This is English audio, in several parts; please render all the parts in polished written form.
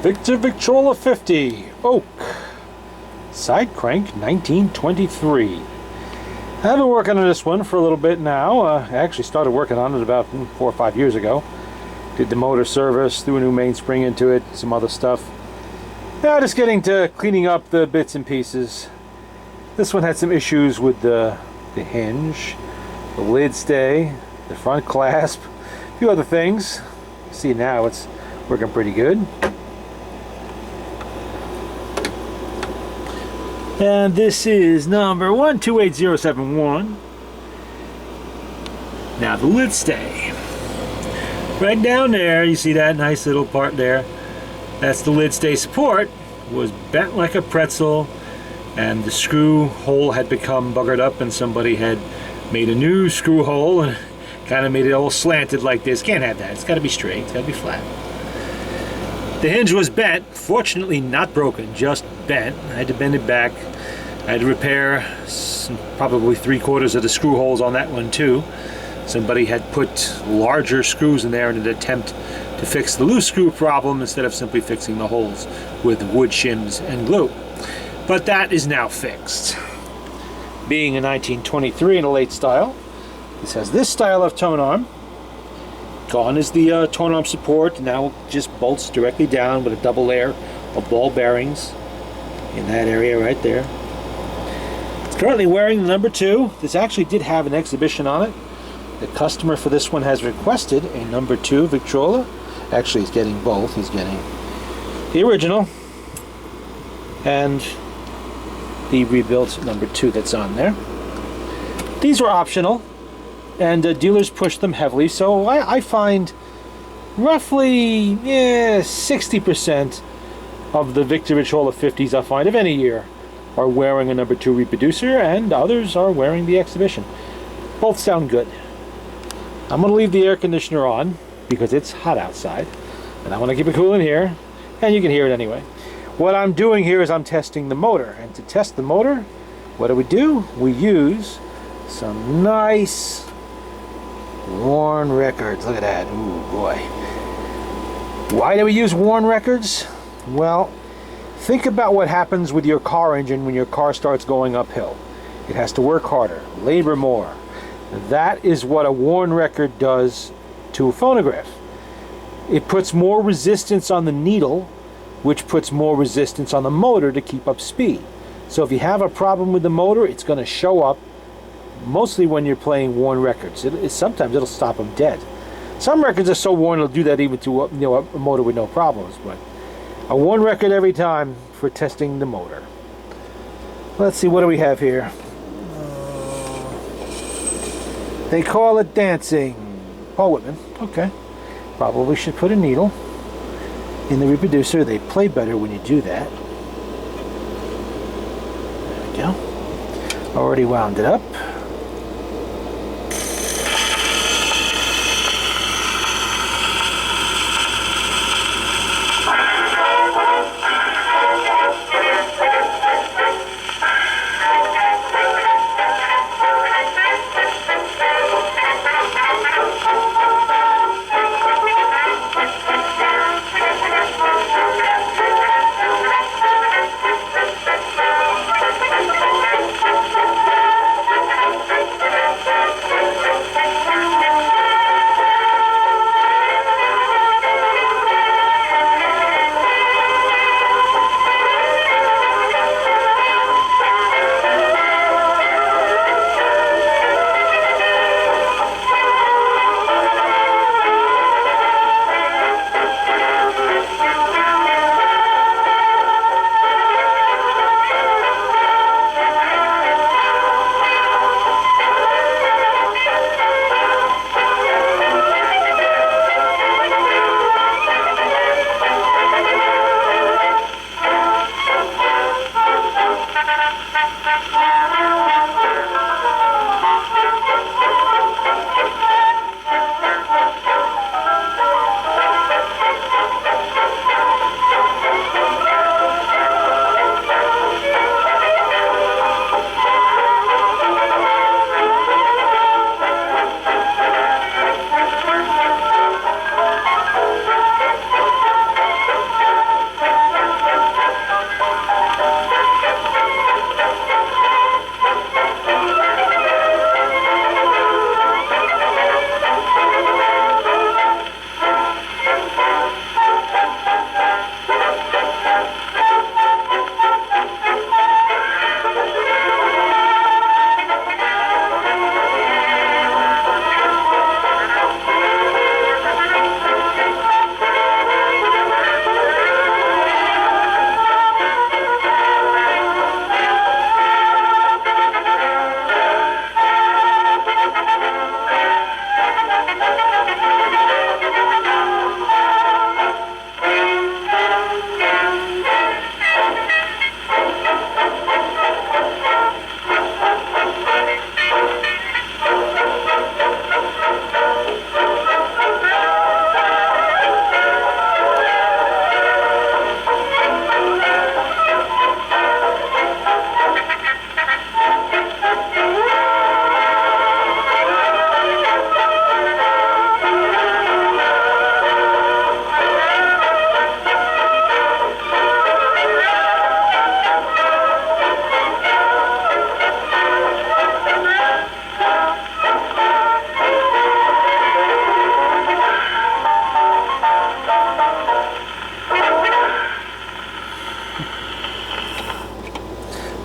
Victrola 50 oak side crank 1923. I've been working on this one for a little bit now. I actually started working on it about 4 or 5 years ago. Did the motor service, threw a new mainspring into it, some other stuff. Now just getting to cleaning up the bits and pieces. This one had some issues with the hinge, the lid stay, the front clasp, a few other things. See, now it's working pretty good. And this is number 128071. Now the lid stay. Right down there, you see that nice little part there? That's the lid stay support. It was bent like a pretzel, and the screw hole had become buggered up, and somebody had made a new screw hole and kind of made it all slanted like this. Can't have that. It's got to be straight. It's got to be flat. The hinge was bent, fortunately not broken, just bent. I had to bend it back. I had to repair probably 3/4 of the screw holes on that one too. Somebody had put larger screws in there in an attempt to fix the loose screw problem instead of simply fixing the holes with wood shims and glue. But that is now fixed. Being a 1923 in a late style, this has this style of tone arm. Gone is the tone arm support. Now just bolts directly down with a double layer of ball bearings in that area right there. It's currently wearing the number 2. This actually did have an exhibition on it. The customer for this one has requested a number 2 Victrola. Actually, he's getting both. He's getting the original and the rebuilt number 2 that's on there. These were optional, and dealers push them heavily, so I find roughly 60% of the Victrola 50s I find of any year are wearing a number 2 reproducer, and others are wearing the exhibition. Both sound good. I'm going to leave the air conditioner on because it's hot outside, and I want to keep it cool in here, and you can hear it anyway. What I'm doing here is I'm testing the motor, and to test the motor, what do? We use some nice worn records. Look at that. Ooh, boy. Why do we use worn records? Well, think about what happens with your car engine when your car starts going uphill. It has to work harder, labor more. That is what a worn record does to a phonograph. It puts more resistance on the needle, which puts more resistance on the motor to keep up speed. So if you have a problem with the motor, it's going to show up mostly when you're playing worn records. Sometimes it'll stop them dead. Some records are so worn it'll do that even to a motor with no problems, but a worn record every time for testing the motor. Let's see, what do we have here? They call it dancing. Paul Whitman. Okay. Probably should put a needle in the reproducer. They play better when you do that. There we go. Already wound it up.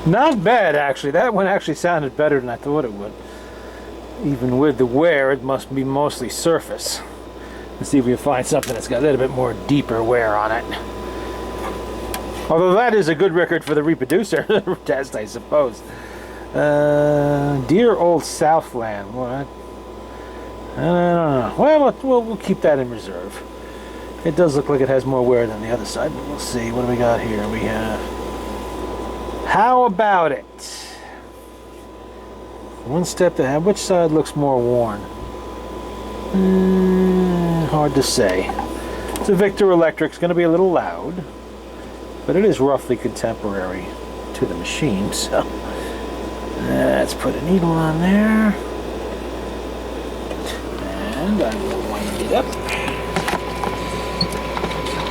Not bad, actually. That one actually sounded better than I thought it would. Even with the wear, it must be mostly surface. Let's see if we can find something that's got a little bit more deeper wear on it. Although that is a good record for the reproducer test, I suppose. Dear old Southland. What? I don't know. Well, we'll keep that in reserve. It does look like it has more wear than the other side, but we'll see. What do we got here? We have... How about it? One step ahead. Which side looks more worn? Hard to say. It's a Victor Electric. It's going to be a little loud, but it is roughly contemporary to the machine. So let's put a needle on there, and I will wind it up.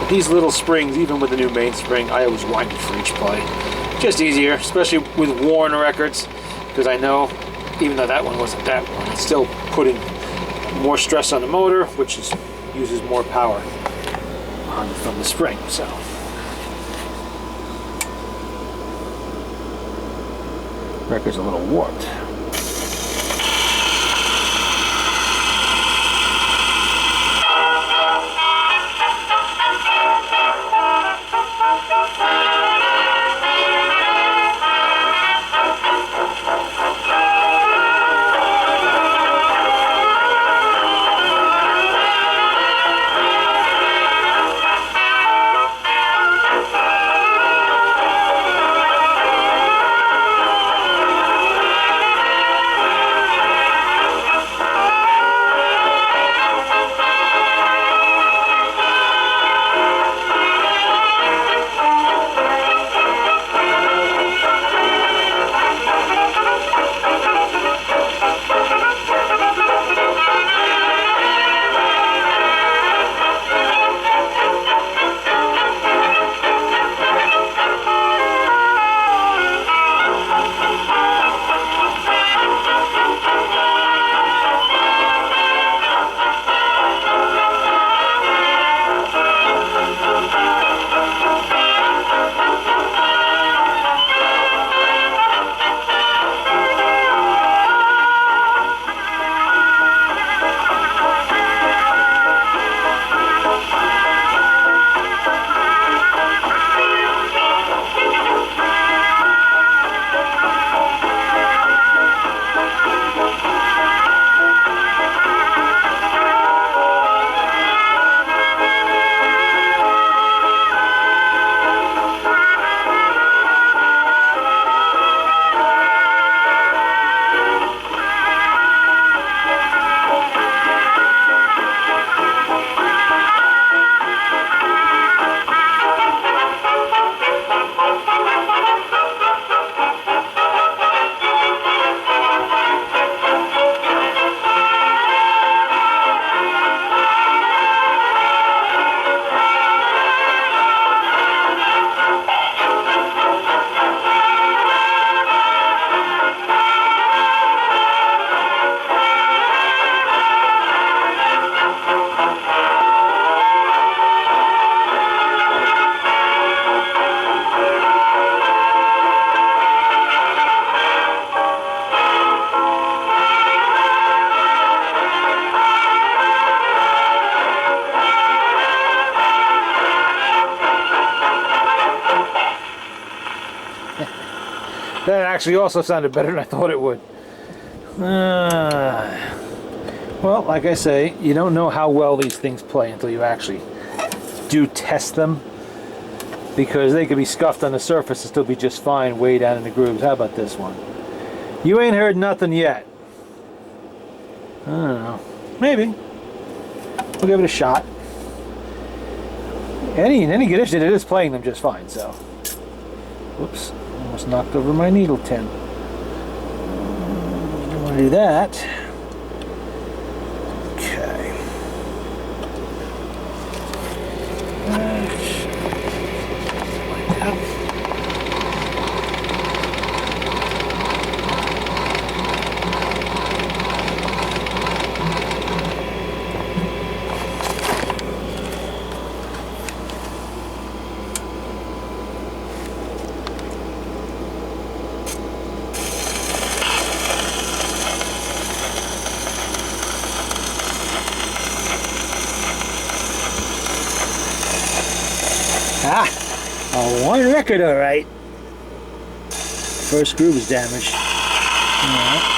These little springs, even with the new mainspring, I always wind it for each play. Just easier, especially with worn records, because I know, even though that one wasn't that one, it's still putting more stress on the motor, which uses more power from the spring. So record's a little warped. That actually also sounded better than I thought it would. Well, like I say, you don't know how well these things play until you actually do test them, because they could be scuffed on the surface and still be just fine way down in the grooves. How about this one? You ain't heard nothing yet. I don't know. Maybe. We'll give it a shot. Any condition, it is playing them just fine, so. Whoops. Almost knocked over my needle tin. Don't want to do that. Okay. Like that. Ah, a one record, all right. First screw was damaged. All right.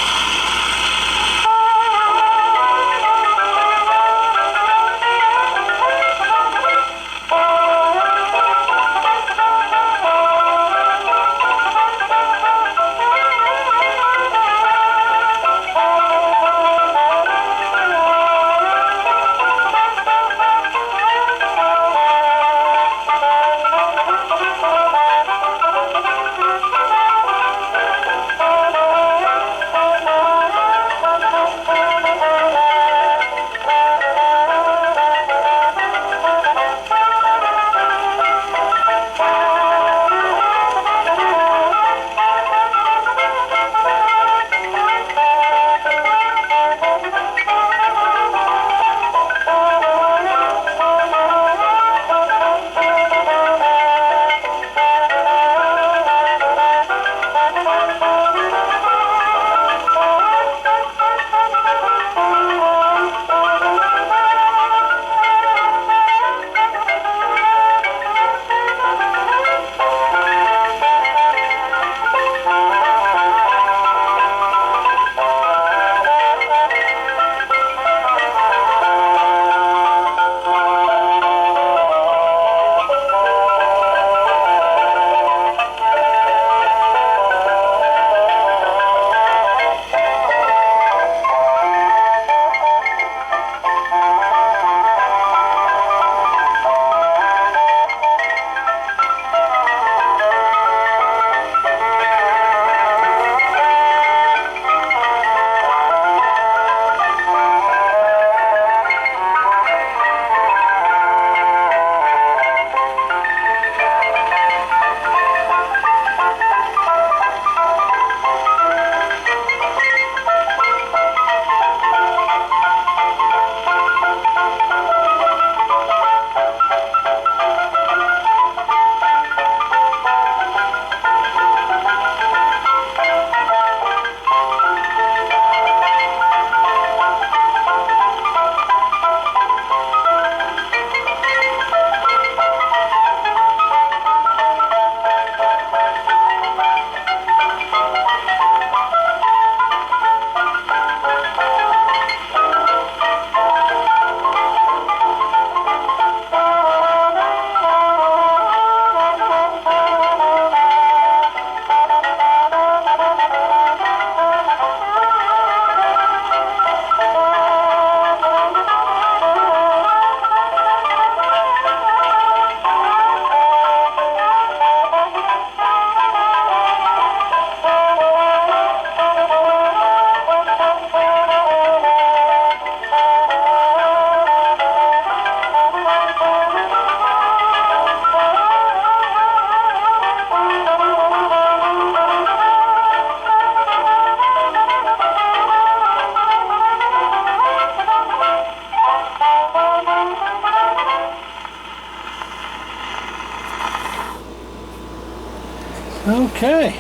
Okay,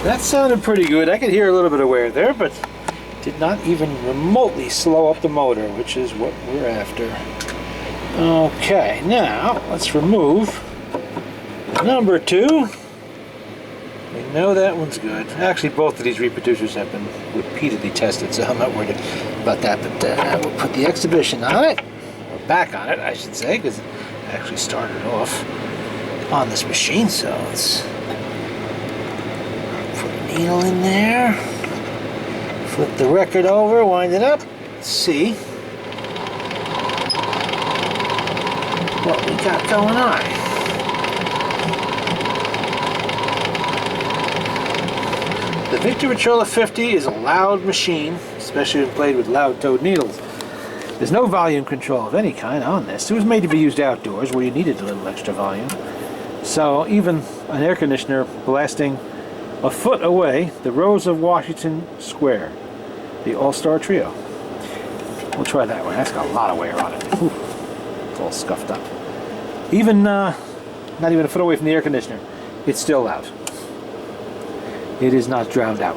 that sounded pretty good. I could hear a little bit of wear there, but did not even remotely slow up the motor, which is what we're after. Okay, now let's remove number 2. We know that one's good. Actually, both of these reproducers have been repeatedly tested, so I'm not worried about that. But we'll put the exhibition on it, or back on it, I should say, because it actually started off on this machine. So let's put a needle in there, flip the record over, wind it up, let's see what we got going on. The Victrola VV-50 is a loud machine, especially when played with loud-toed needles. There's no volume control of any kind on this. It was made to be used outdoors where you needed a little extra volume. So even an air conditioner blasting a foot away, the Rose of Washington Square, the All-Star Trio. We'll try that one. That's got a lot of wear on it. Whew. It's all scuffed up. Even, not even a foot away from the air conditioner, it's still loud. It is not drowned out.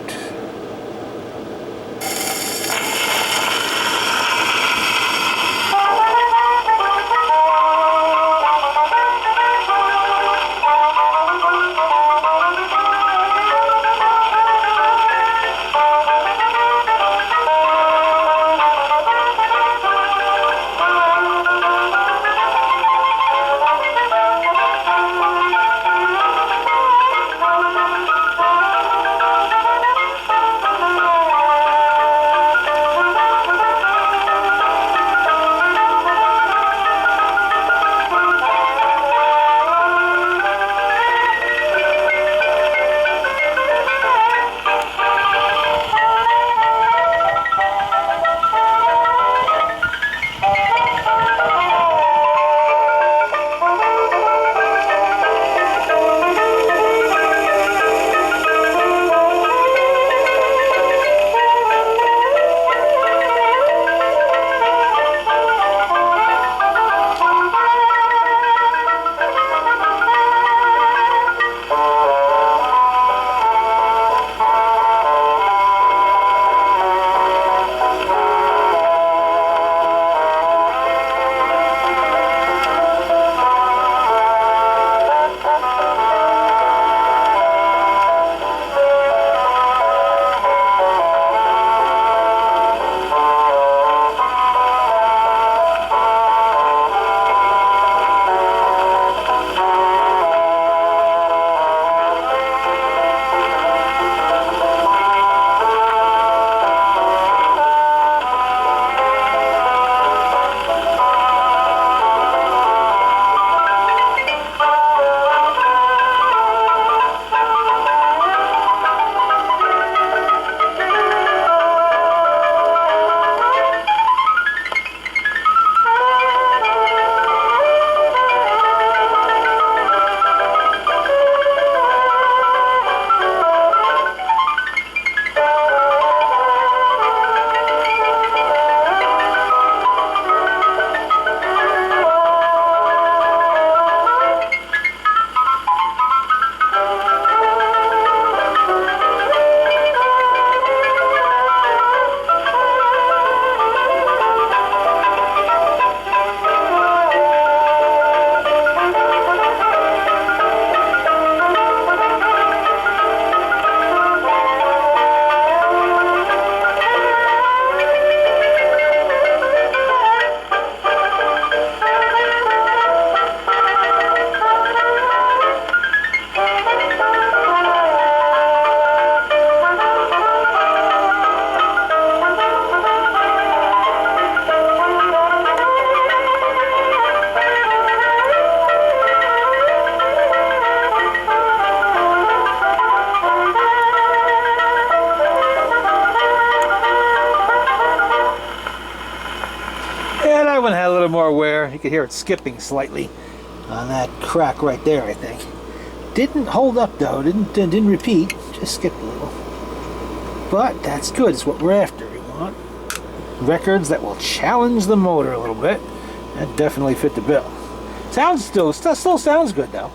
could hear it skipping slightly on that crack right there, I think. Didn't hold up though, didn't repeat, just skipped a little. But that's good, it's what we're after. We want records that will challenge the motor a little bit. That definitely fit the bill. Still sounds good though.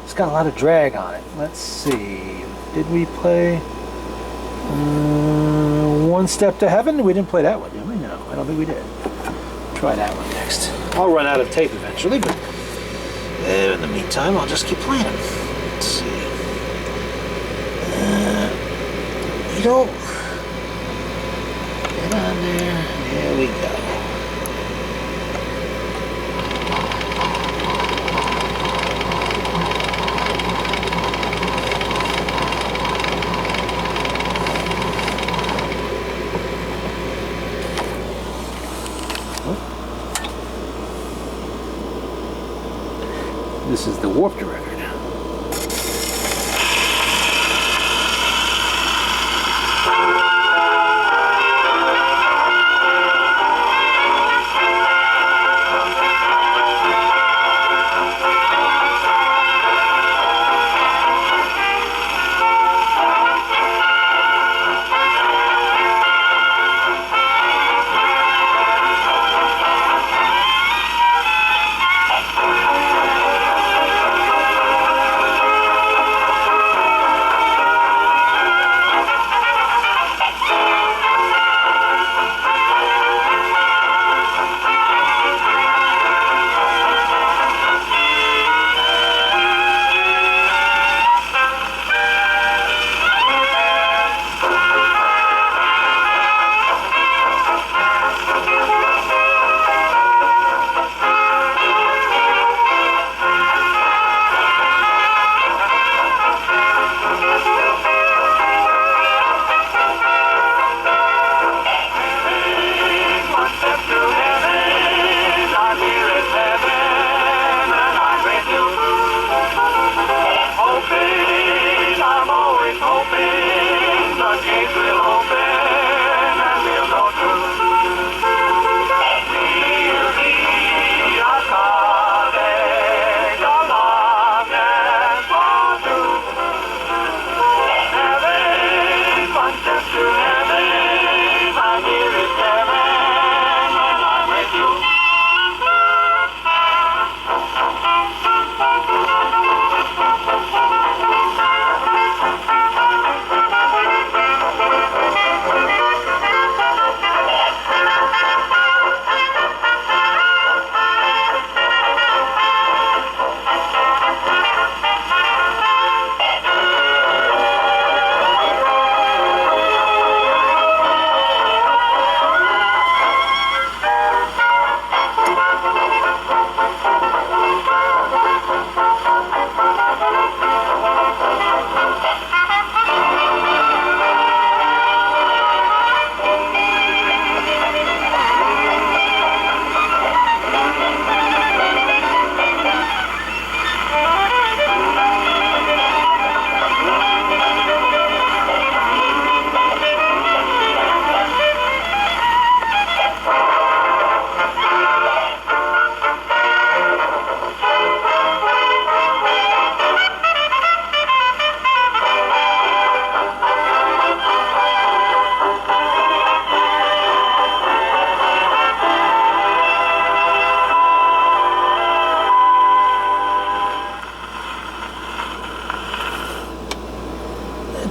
It's got a lot of drag on it. Let's see, did we play One Step to Heaven? We didn't play that one, did we? No, I don't think we did. Try that one next. I'll run out of tape eventually, but in the meantime, I'll just keep playing them. Let's see. You know, get on there. There we go. This is the warped record.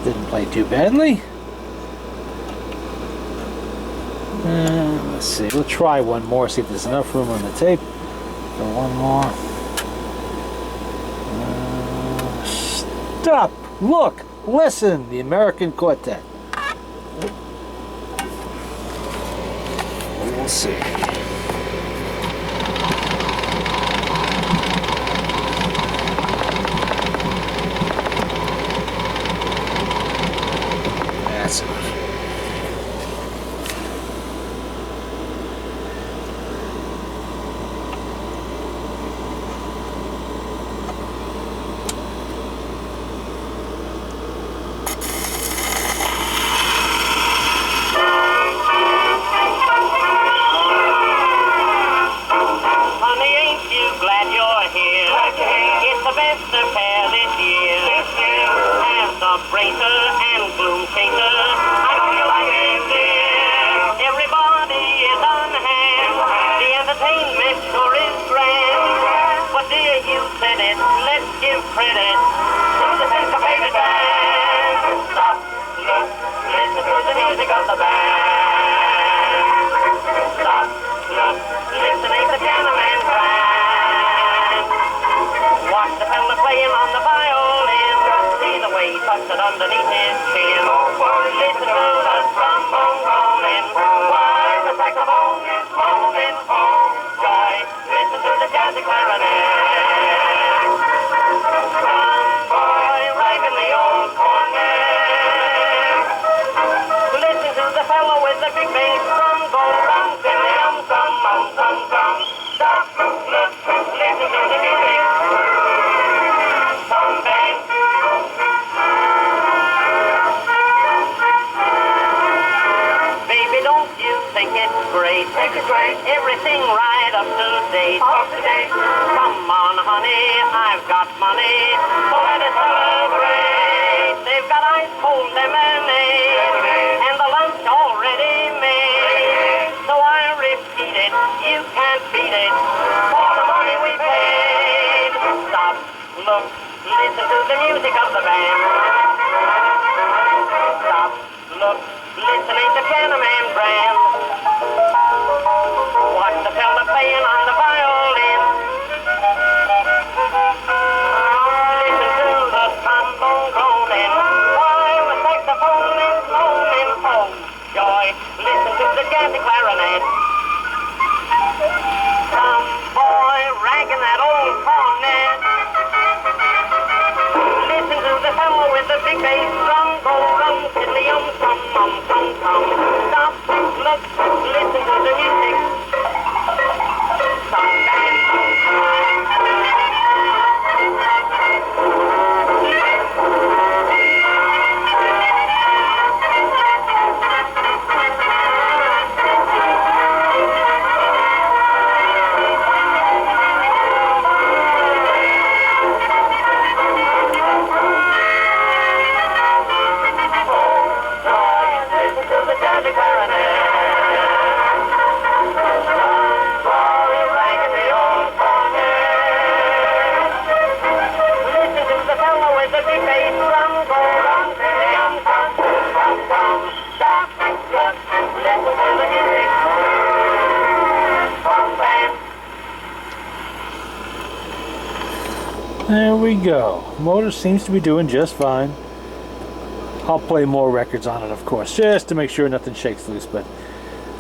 Didn't play too badly. Let's see, we'll try one more, see if there's enough room on the tape for one more. Stop! Look! Listen! The American Quartet. We'll see. That's enough. best affair this year. As the bracer and gloom chaser, I know you like it, dear. Everybody is on hand. The entertainment sure is grand. But dear, you said it, let's give credit to the syncopated band. Stop, look, listen to the music of the band. Stop, look, listen, ain't the piano man grand. Watch the fella playing on the violin. See the way he tucks it underneath his chin. Listen to the trombone rolling. Why the saxophone is moaning. Oh, joy, listen to the jazzy clarinet. Boy, ragging the old cornet. Listen to the fellow with the big bass drum. Go rum, silly, thum, thum. Stop, look, listen to the music. Some band. Baby, don't you think it's great? Think it's great. Everything right up to date. Up to date. Come on, honey, I've got money. So let us celebrate. They've got ice cold lemonade and the lunch already made. So I repeat it, you can't beat it for the money we paid. Stop, look, listen to the music of the band. Stop, look, listen, ain't the piano man grand. Watch the fella playing on the violin. Listen to the trombone groaning. Why the saxophone is moaning. Oh, joy, listen to the jazzy clarinet. Some boy ragging that old cornet. Listen to the fellow with the big bass drum. Go rum, fiddly, thum. Stop, look, listen to the music. Some band. There we go. Motor seems to be doing just fine. I'll play more records on it, of course, just to make sure nothing shakes loose, but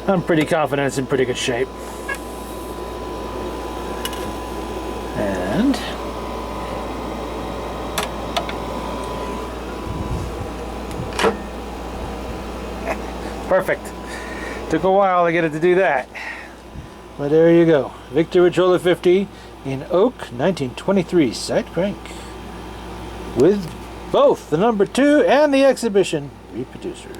I'm pretty confident it's in pretty good shape. And perfect. Took a while to get it to do that. But there you go. Victrola VV-50 in oak 1923 side crank. With both the number 2 and the exhibition reproducer.